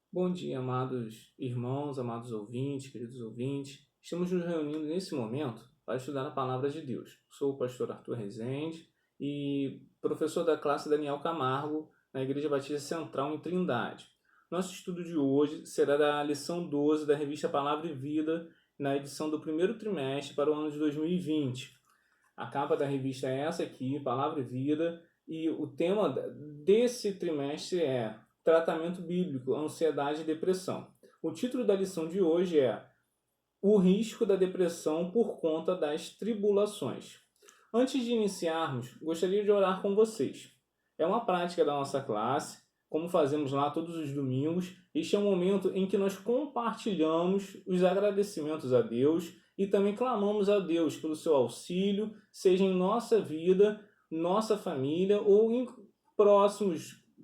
Bom dia, amados irmãos, amados ouvintes, queridos ouvintes. Estamos nos reunindo nesse momento para estudar a Palavra de Deus. Sou o pastor Arthur Rezende e professor da classe Daniel Camargo na Igreja Batista Central em Trindade. Nosso estudo de hoje será da lição 12 da revista Palavra e Vida, na edição do primeiro trimestre para o ano de 2020. A capa da revista é essa aqui, Palavra e Vida, e o tema desse trimestre é Tratamento Bíblico, Ansiedade e Depressão. O título da lição de hoje é O Risco da Depressão por Conta das Tribulações. Antes de iniciarmos, gostaria de orar com vocês. É uma prática da nossa classe, como fazemos lá todos os domingos. Este é um momento em que nós compartilhamos os agradecimentos a Deus e também clamamos a Deus pelo seu auxílio, seja em nossa vida, nossa família ou em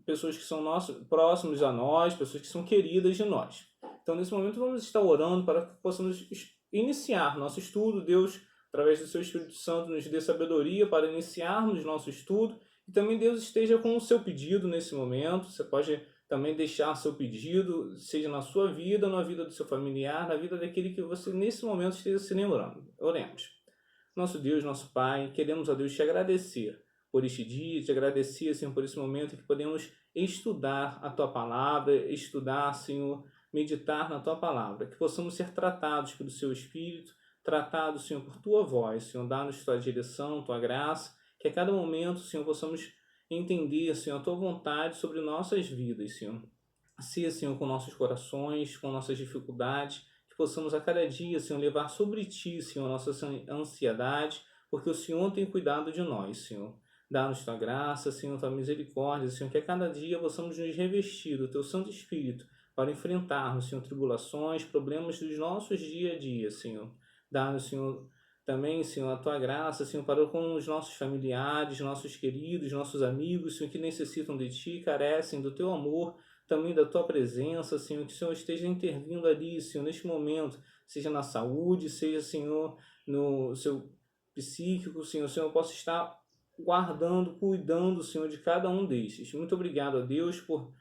pessoas que são próximos a nós, pessoas que são queridas de nós. Então, nesse momento, vamos estar orando para que possamos iniciar nosso estudo. Deus, através do seu Espírito Santo, nos dê sabedoria para iniciarmos nosso estudo. E também Deus esteja com o seu pedido nesse momento. Você pode também deixar seu pedido, seja na sua vida, na vida do seu familiar, na vida daquele que você nesse momento esteja se lembrando. Oremos. Nosso Deus, nosso Pai, queremos a Deus te agradecer por este dia, te agradecer, Senhor, por esse momento que podemos estudar a Tua Palavra, estudar, Senhor, meditar na Tua Palavra, que possamos ser tratados pelo Seu Espírito, tratados, Senhor, por Tua voz, Senhor, dá-nos Tua direção, Tua graça, que a cada momento, Senhor, possamos entender, Senhor, a Tua vontade sobre nossas vidas, Senhor. Ser, Senhor, com nossos corações, com nossas dificuldades, que possamos a cada dia, Senhor, levar sobre Ti, Senhor, a nossa ansiedade, porque o Senhor tem cuidado de nós, Senhor. Dá-nos Tua graça, Senhor, Tua misericórdia, Senhor, que a cada dia possamos nos revestir do Teu Santo Espírito para enfrentarmos, Senhor, tribulações, problemas dos nossos dia a dia, Senhor. Dá-nos, Senhor, também, Senhor, a Tua graça, Senhor, para com os nossos familiares, nossos queridos, nossos amigos, Senhor, que necessitam de Ti, carecem do Teu amor, também da Tua presença, Senhor, que o Senhor esteja intervindo ali, Senhor, neste momento, seja na saúde, seja, Senhor, no seu psíquico, Senhor, o Senhor possa estar guardando, cuidando, Senhor, de cada um destes. Muito obrigado a Deus por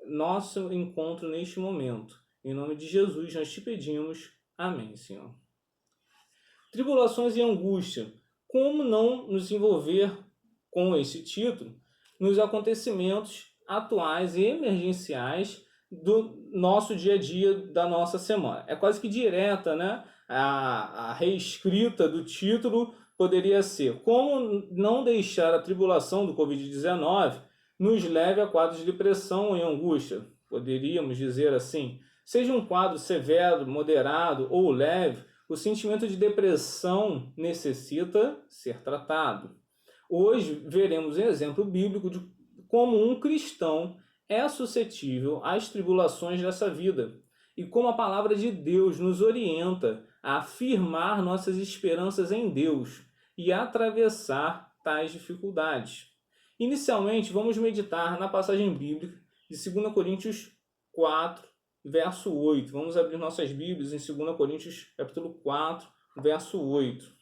nosso encontro neste momento. Em nome de Jesus nós te pedimos. Amém, Senhor. Tribulações e angústia. Como não nos envolver com esse título nos acontecimentos atuais e emergenciais do nosso dia a dia, da nossa semana? É quase que direta, né? A reescrita do título poderia ser: como não deixar a tribulação do Covid-19 nos leve a quadros de depressão e angústia? Poderíamos dizer assim. Seja um quadro severo, moderado ou leve, o sentimento de depressão necessita ser tratado. Hoje veremos um exemplo bíblico de como um cristão é suscetível às tribulações dessa vida e como a palavra de Deus nos orienta a afirmar nossas esperanças em Deus e atravessar tais dificuldades. Inicialmente, vamos meditar na passagem bíblica de 2 Coríntios 4, verso 8. Vamos abrir nossas Bíblias em 2 Coríntios, capítulo 4, verso 8.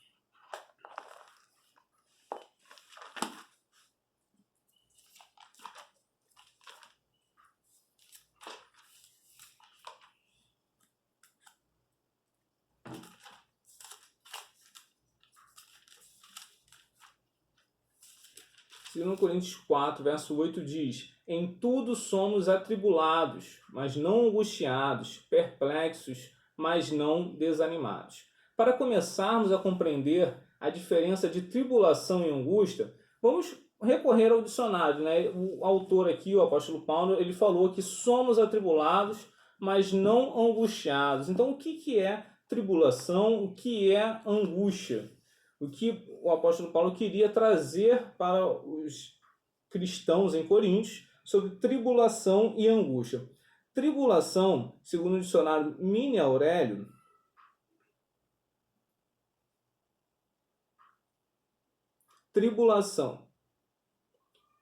Segundo Coríntios 4, verso 8 diz: em tudo somos atribulados, mas não angustiados, perplexos, mas não desanimados. Para começarmos a compreender a diferença de tribulação e angústia, vamos recorrer ao dicionário, né? O autor aqui, o apóstolo Paulo, ele falou que somos atribulados, mas não angustiados. Então, o que é tribulação? O que é angústia? O que o apóstolo Paulo queria trazer para os cristãos em Coríntios sobre tribulação e angústia. Tribulação, segundo o dicionário Mini Aurélio, tribulação,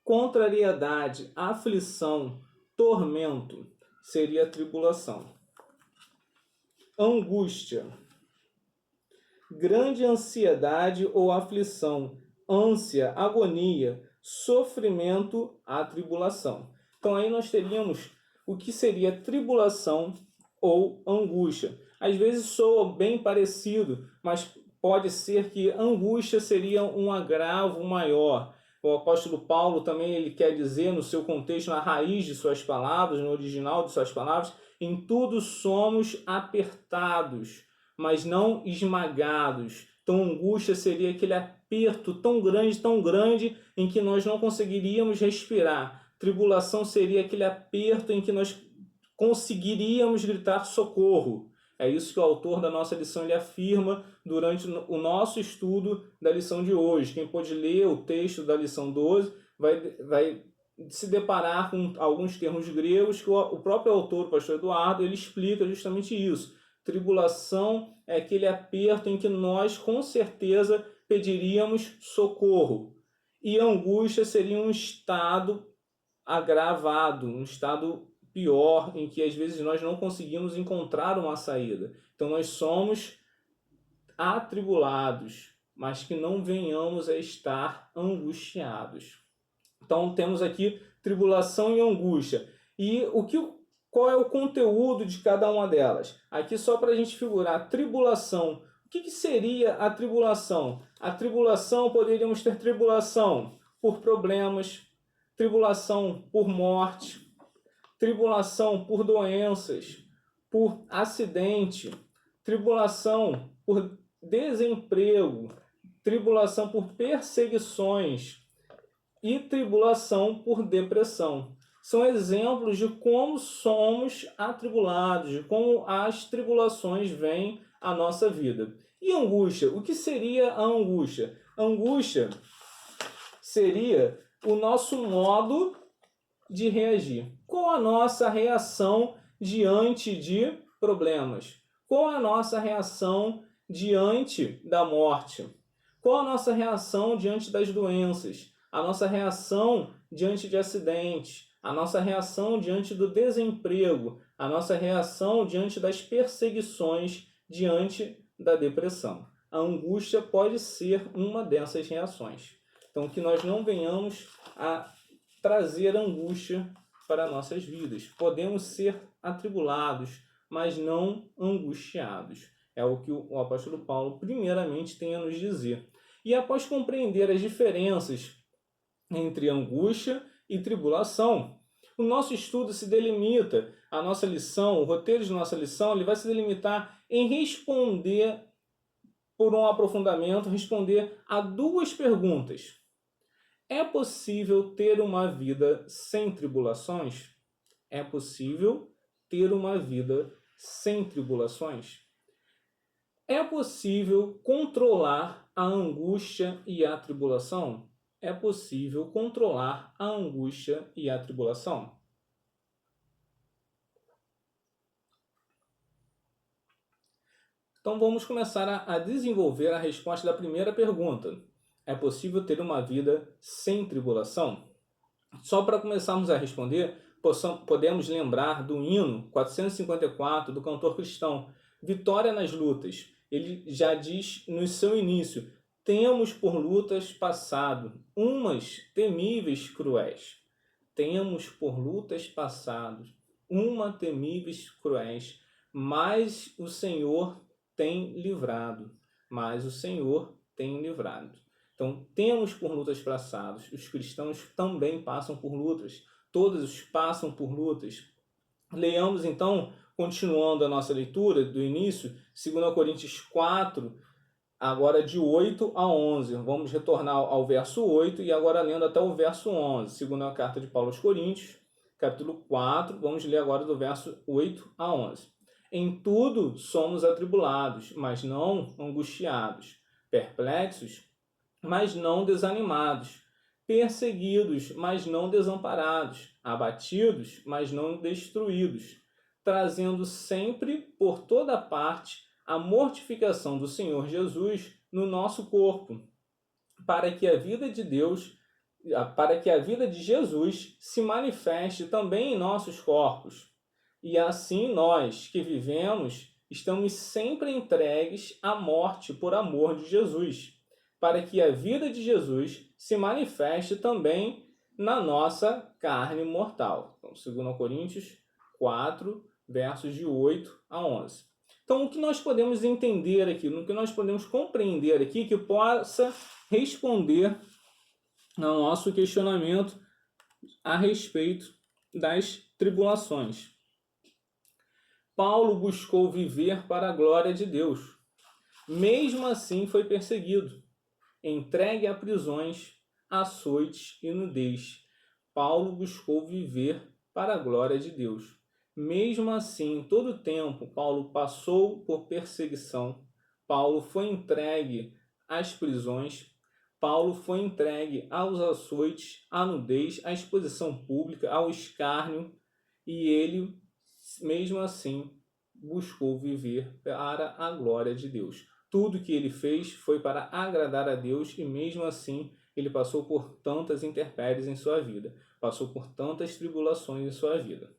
contrariedade, aflição, tormento, seria tribulação. Angústia, grande ansiedade ou aflição, ânsia, agonia, sofrimento, atribulação. Então aí nós teríamos o que seria tribulação ou angústia. Às vezes soa bem parecido, mas pode ser que angústia seria um agravo maior. O apóstolo Paulo também ele quer dizer no seu contexto, na raiz de suas palavras, no original de suas palavras, em tudo somos apertados, mas não esmagados. Então, angústia seria aquele aperto tão grande, em que nós não conseguiríamos respirar. Tribulação seria aquele aperto em que nós conseguiríamos gritar socorro. É isso que o autor da nossa lição ele afirma durante o nosso estudo da lição de hoje. Quem pode ler o texto da lição 12 vai se deparar com alguns termos gregos que o próprio autor, o pastor Eduardo, ele explica justamente isso. Tribulação é aquele aperto em que nós, com certeza, pediríamos socorro. E angústia seria um estado agravado, um estado pior, em que às vezes nós não conseguimos encontrar uma saída. Então nós somos atribulados, mas que não venhamos a estar angustiados. Então temos aqui tribulação e angústia. E qual é o conteúdo de cada uma delas? Aqui só para a gente figurar, tribulação. O que seria a tribulação? A tribulação, poderíamos ter tribulação por problemas, tribulação por morte, tribulação por doenças, por acidente, tribulação por desemprego, tribulação por perseguições e tribulação por depressão. São exemplos de como somos atribulados, de como as tribulações vêm à nossa vida. E angústia? O que seria a angústia? Angústia seria o nosso modo de reagir. Qual a nossa reação diante de problemas? Qual a nossa reação diante da morte? Qual a nossa reação diante das doenças? A nossa reação diante de acidentes? A nossa reação diante do desemprego? A nossa reação diante das perseguições, diante da depressão? A angústia pode ser uma dessas reações. Então, que nós não venhamos a trazer angústia para nossas vidas. Podemos ser atribulados, mas não angustiados. É o que o apóstolo Paulo primeiramente tem a nos dizer. E após compreender as diferenças entre angústia e tribulação, o nosso estudo se delimita, a nossa lição, o roteiro de nossa lição, ele vai se delimitar em responder, por um aprofundamento, responder a duas perguntas. É possível ter uma vida sem tribulações? É possível ter uma vida sem tribulações? É possível controlar a angústia e a tribulação? É possível controlar a angústia e a tribulação? Então vamos começar a desenvolver a resposta da primeira pergunta. É possível ter uma vida sem tribulação? Só para começarmos a responder, podemos lembrar do hino 454 do cantor cristão, Vitória nas Lutas. Ele já diz no seu início: temos por lutas passado, umas temíveis cruéis. Temos por lutas passado, uma temíveis cruéis, mas o Senhor tem livrado, mas o Senhor tem livrado. Então, temos por lutas passadas. Os cristãos também passam por lutas. Todos passam por lutas. Leiamos, então, continuando a nossa leitura do início, 2 Coríntios 4, agora de 8 a 11. Vamos retornar ao verso 8 e agora lendo até o verso 11. Segunda carta de Paulo aos Coríntios, capítulo 4. Vamos ler agora do verso 8 a 11. Em tudo somos atribulados, mas não angustiados. Perplexos, mas não desanimados, perseguidos, mas não desamparados, abatidos, mas não destruídos, trazendo sempre por toda parte a mortificação do Senhor Jesus no nosso corpo, para que a vida de Jesus se manifeste também em nossos corpos. E assim nós que vivemos estamos sempre entregues à morte por amor de Jesus, para que a vida de Jesus se manifeste também na nossa carne mortal. Então, 2 Coríntios, 4, versos de 8 a 11. Então, o que nós podemos entender aqui, o que nós podemos compreender aqui, que possa responder ao nosso questionamento a respeito das tribulações. Paulo buscou viver para a glória de Deus. Mesmo assim foi perseguido, entregue a prisões, açoites e nudez. Paulo buscou viver para a glória de Deus. Mesmo assim, em todo o tempo, Paulo passou por perseguição. Paulo foi entregue às prisões. Paulo foi entregue aos açoites, à nudez, à exposição pública, ao escárnio. E ele, mesmo assim, buscou viver para a glória de Deus. Tudo que ele fez foi para agradar a Deus e, mesmo assim, ele passou por tantas intempéries em sua vida. Passou por tantas tribulações em sua vida.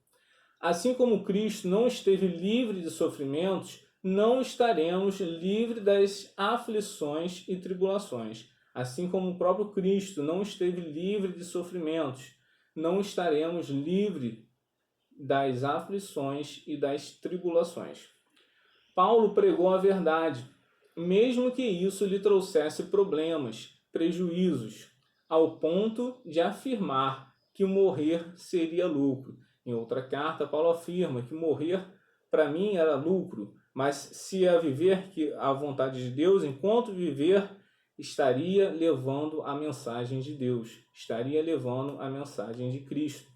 Assim como Cristo não esteve livre de sofrimentos, não estaremos livres das aflições e tribulações. Assim como o próprio Cristo não esteve livre de sofrimentos, não estaremos livres das aflições e das tribulações. Paulo pregou a verdade, mesmo que isso lhe trouxesse problemas, prejuízos, ao ponto de afirmar que morrer seria lucro. Em outra carta, Paulo afirma que morrer para mim era lucro, mas se a viver que a vontade de Deus, enquanto viver, estaria levando a mensagem de Deus, estaria levando a mensagem de Cristo.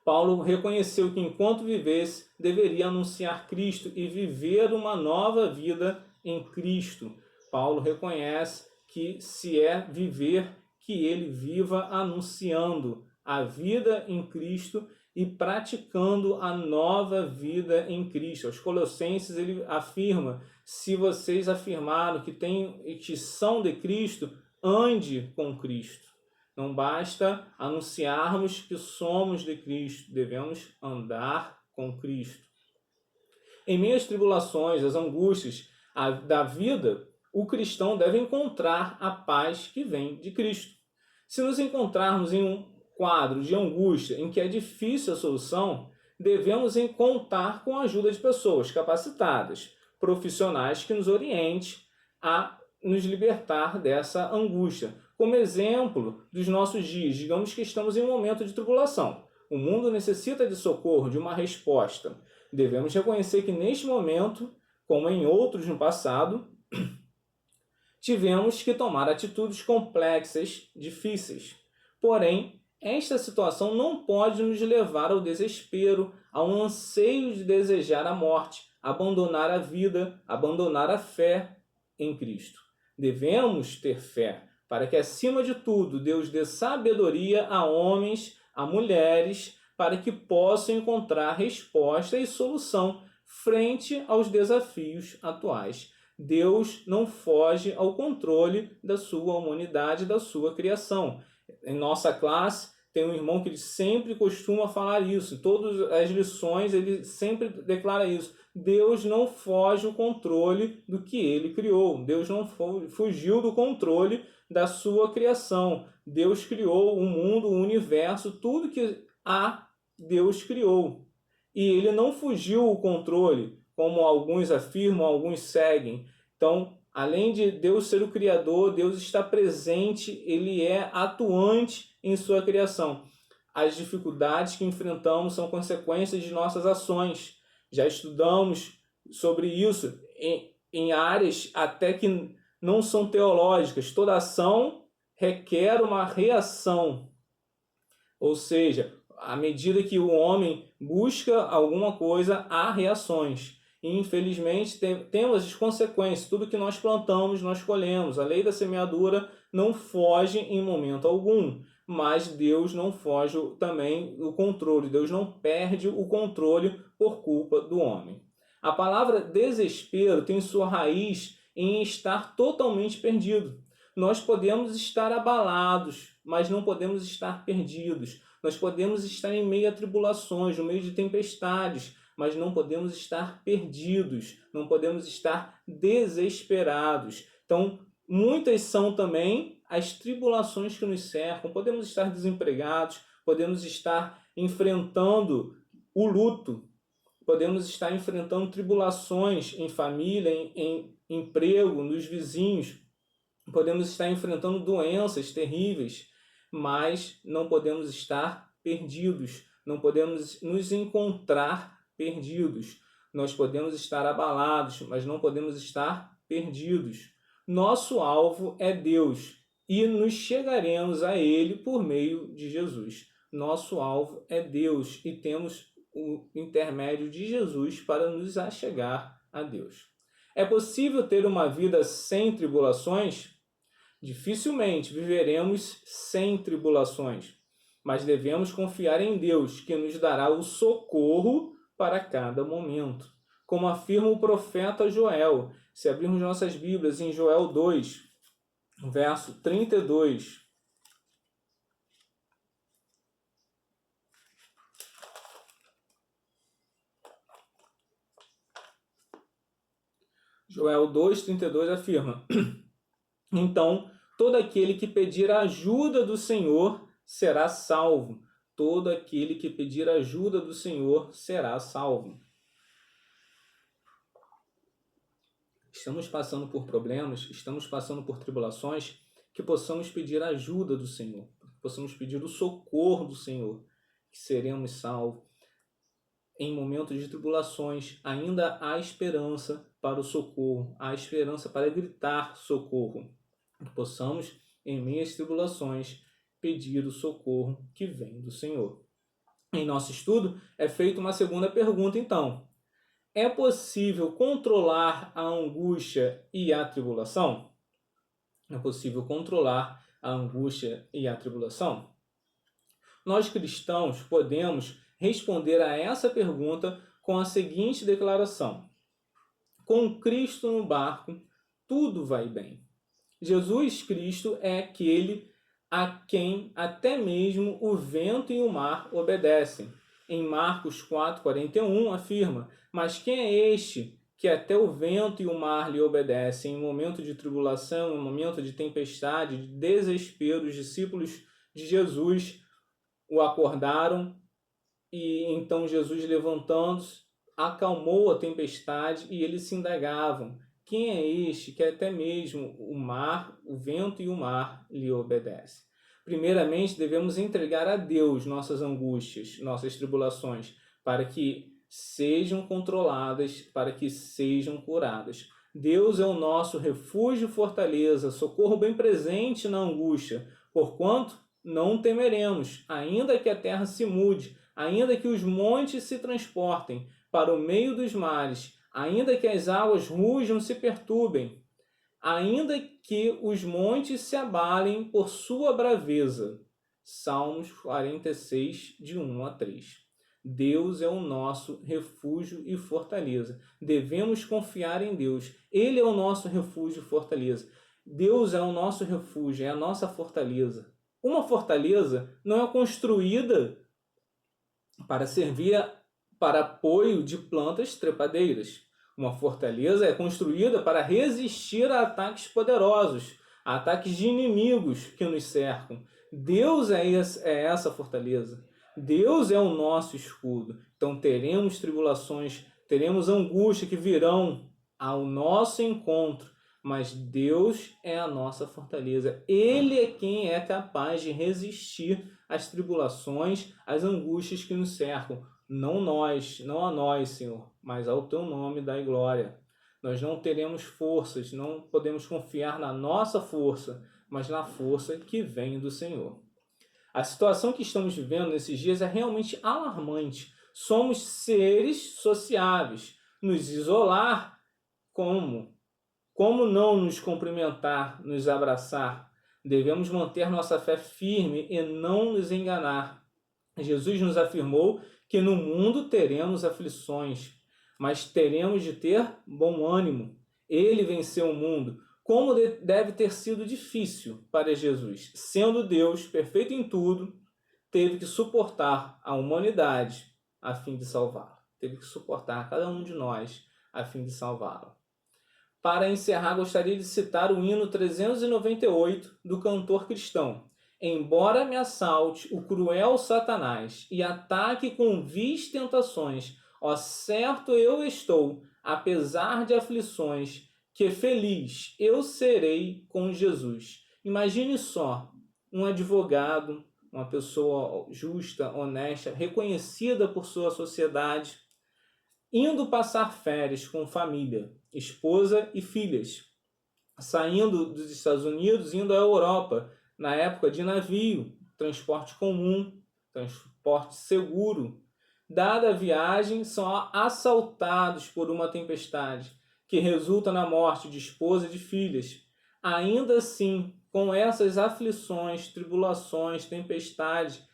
Paulo reconheceu que enquanto vivesse, deveria anunciar Cristo e viver uma nova vida em Cristo. Paulo reconhece que se é viver, que ele viva anunciando a vida em Cristo e praticando a nova vida em Cristo. Aos Colossenses ele afirma: se vocês afirmaram que são de Cristo, ande com Cristo. Não basta anunciarmos que somos de Cristo, devemos andar com Cristo. Em meio às tribulações, às angústias da vida, o cristão deve encontrar a paz que vem de Cristo. Se nos encontrarmos em um quadro de angústia em que é difícil a solução, devemos contar com a ajuda de pessoas capacitadas, profissionais que nos orientem a nos libertar dessa angústia. Como exemplo dos nossos dias, digamos que estamos em um momento de tribulação. O mundo necessita de socorro, de uma resposta. Devemos reconhecer que neste momento, como em outros no passado, tivemos que tomar atitudes complexas, difíceis. Porém, esta situação não pode nos levar ao desespero, ao anseio de desejar a morte, abandonar a vida, abandonar a fé em Cristo. Devemos ter fé, para que, acima de tudo, Deus dê sabedoria a homens, a mulheres, para que possam encontrar resposta e solução frente aos desafios atuais. Deus não foge ao controle da sua humanidade, da sua criação. Em nossa classe, tem um irmão que ele sempre costuma falar isso. Em todas as lições, ele sempre declara isso. Deus não foge ao controle do que ele criou. Deus não fugiu do controle da sua criação. Deus criou o mundo, o universo, tudo que há, Deus criou. E ele não fugiu o controle, como alguns afirmam, alguns seguem. Então, além de Deus ser o Criador, Deus está presente, ele é atuante em sua criação. As dificuldades que enfrentamos são consequências de nossas ações. Já estudamos sobre isso em áreas até que não são teológicas. Toda ação requer uma reação. Ou seja, à medida que o homem busca alguma coisa, há reações. E, infelizmente, temos as consequências. Tudo que nós plantamos, nós colhemos. A lei da semeadura não foge em momento algum. Mas Deus não foge também do controle. Deus não perde o controle por culpa do homem. A palavra desespero tem sua raiz em estar totalmente perdido. Nós podemos estar abalados, mas não podemos estar perdidos. Nós podemos estar em meio a tribulações, no meio de tempestades, mas não podemos estar perdidos, não podemos estar desesperados. Então, muitas são também as tribulações que nos cercam. Podemos estar desempregados, podemos estar enfrentando o luto, podemos estar enfrentando tribulações em família, em emprego, nos vizinhos, podemos estar enfrentando doenças terríveis, mas não podemos estar perdidos, não podemos nos encontrar perdidos. Nós podemos estar abalados, mas não podemos estar perdidos. Nosso alvo é Deus e nos chegaremos a Ele por meio de Jesus. Nosso alvo é Deus e temos o intermédio de Jesus para nos achegar a Deus. É possível ter uma vida sem tribulações? Dificilmente viveremos sem tribulações, mas devemos confiar em Deus, que nos dará o socorro para cada momento. Como afirma o profeta Joel, se abrirmos nossas Bíblias em Joel 2, verso 32. Joel 2,32 afirma: Então, todo aquele que pedir a ajuda do Senhor será salvo. Todo aquele que pedir a ajuda do Senhor será salvo. Estamos passando por problemas, estamos passando por tribulações, que possamos pedir a ajuda do Senhor, que possamos pedir o socorro do Senhor, que seremos salvos. Em momentos de tribulações, ainda há esperança para o socorro, há esperança para gritar socorro. Que possamos, em meio às tribulações, pedir o socorro que vem do Senhor. Em nosso estudo, é feita uma segunda pergunta, então. É possível controlar a angústia e a tribulação? É possível controlar a angústia e a tribulação? Nós cristãos podemos responder a essa pergunta com a seguinte declaração: com Cristo no barco, tudo vai bem. Jesus Cristo é aquele a quem até mesmo o vento e o mar obedecem. Em Marcos 4,41 afirma: Mas quem é este que até o vento e o mar lhe obedecem? Em momento de tribulação, em momento de tempestade, de desespero, os discípulos de Jesus o acordaram e então Jesus, levantando-se, acalmou a tempestade e eles se indagavam: quem é este que até mesmo o mar, o vento e o mar lhe obedecem? Primeiramente, devemos entregar a Deus nossas angústias, nossas tribulações, para que sejam controladas, para que sejam curadas. Deus é o nosso refúgio e fortaleza, socorro bem presente na angústia, porquanto não temeremos, ainda que a terra se mude, ainda que os montes se transportem para o meio dos mares, ainda que as águas rujam e se perturbem, ainda que os montes se abalem por sua braveza. Salmos 46, de 1 a 3. Deus é o nosso refúgio e fortaleza. Devemos confiar em Deus. Ele é o nosso refúgio e fortaleza. Deus é o nosso refúgio, é a nossa fortaleza. Uma fortaleza não é construída para servir para apoio de plantas trepadeiras. Uma fortaleza é construída para resistir a ataques poderosos, a ataques de inimigos que nos cercam. Deus é essa fortaleza. Deus é o nosso escudo. Então teremos tribulações, teremos angústia que virão ao nosso encontro, mas Deus é a nossa fortaleza. Ele é quem é capaz de resistir às tribulações, às angústias que nos cercam. Não nós, não a nós, Senhor, mas ao Teu nome dai glória. Nós não teremos forças, não podemos confiar na nossa força, mas na força que vem do Senhor. A situação que estamos vivendo nesses dias é realmente alarmante. Somos seres sociáveis. Nos isolar, como? Como não nos cumprimentar, nos abraçar? Devemos manter nossa fé firme e não nos enganar. Jesus nos afirmou que no mundo teremos aflições, mas teremos de ter bom ânimo. Ele venceu o mundo. Como deve ter sido difícil para Jesus, sendo Deus perfeito em tudo, teve que suportar a humanidade a fim de salvá-la. Teve que suportar cada um de nós a fim de salvá-la. Para encerrar, gostaria de citar o hino 398 do cantor cristão. embora me assalte o cruel Satanás e ataque com vis tentações, ó certo eu estou, apesar de aflições, que feliz eu serei com Jesus. Imagine só, um advogado, uma pessoa justa, honesta, reconhecida por sua sociedade, indo passar férias com família, esposa e filhas, saindo dos Estados Unidos, indo à Europa, na época de navio, transporte comum, transporte seguro. Dada a viagem, são assaltados por uma tempestade, que resulta na morte de esposa e de filhas. Ainda assim, com essas aflições, tribulações, tempestades,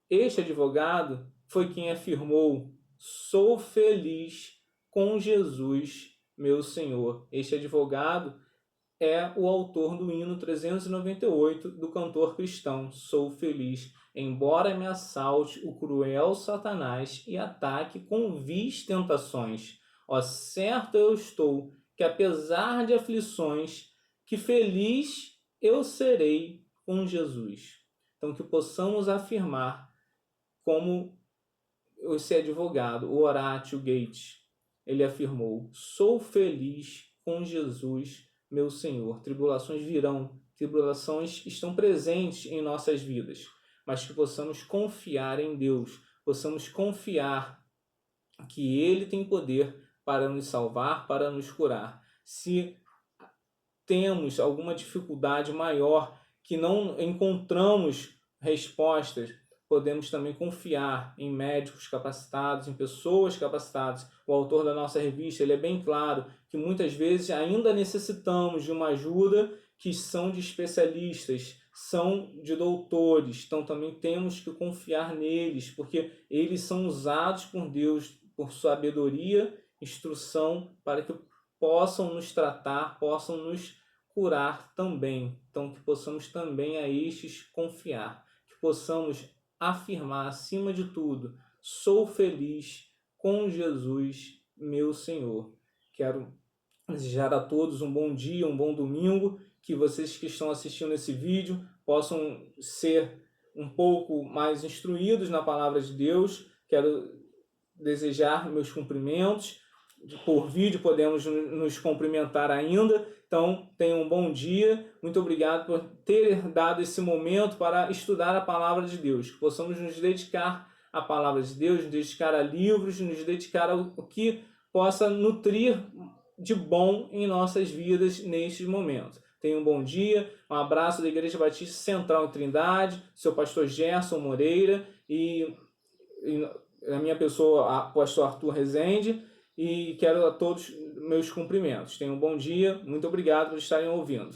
este advogado foi quem afirmou: sou feliz com Jesus, meu Senhor. Este advogado é o autor do hino 398 do cantor cristão Sou Feliz, embora me assalte o cruel Satanás e ataque com vis tentações. Ó certo eu estou, que apesar de aflições, que feliz eu serei com Jesus. Então que possamos afirmar como esse advogado, o Horatio Gates, ele afirmou: sou feliz com Jesus, meu Senhor. Tribulações virão, tribulações estão presentes em nossas vidas, mas que possamos confiar em Deus, possamos confiar que Ele tem poder para nos salvar, para nos curar. Se temos alguma dificuldade maior, que não encontramos respostas, podemos também confiar em médicos capacitados, em pessoas capacitadas. O autor da nossa revista, ele é bem claro que muitas vezes ainda necessitamos de uma ajuda, que são de especialistas, são de doutores. Então também temos que confiar neles, porque eles são usados por Deus, por sabedoria, instrução, para que possam nos tratar, possam nos curar também. Então que possamos também a estes confiar, que possamos afirmar acima de tudo: sou feliz com Jesus, meu Senhor. Quero desejar a todos um bom dia, um bom domingo, que vocês que estão assistindo esse vídeo possam ser um pouco mais instruídos na palavra de Deus. Quero desejar meus cumprimentos. Por vídeo podemos nos cumprimentar ainda. Então, tenham um bom dia. Muito obrigado por ter dado esse momento para estudar a palavra de Deus. Que possamos nos dedicar à palavra de Deus, nos dedicar a livros, nos dedicar ao que possa nutrir de bom em nossas vidas neste momento. Tenham um bom dia. Um abraço da Igreja Batista Central em Trindade, seu pastor Gerson Moreira e a minha pessoa, o pastor Arthur Rezende. E quero a todos meus cumprimentos. Tenham um bom dia. Muito obrigado por estarem ouvindo.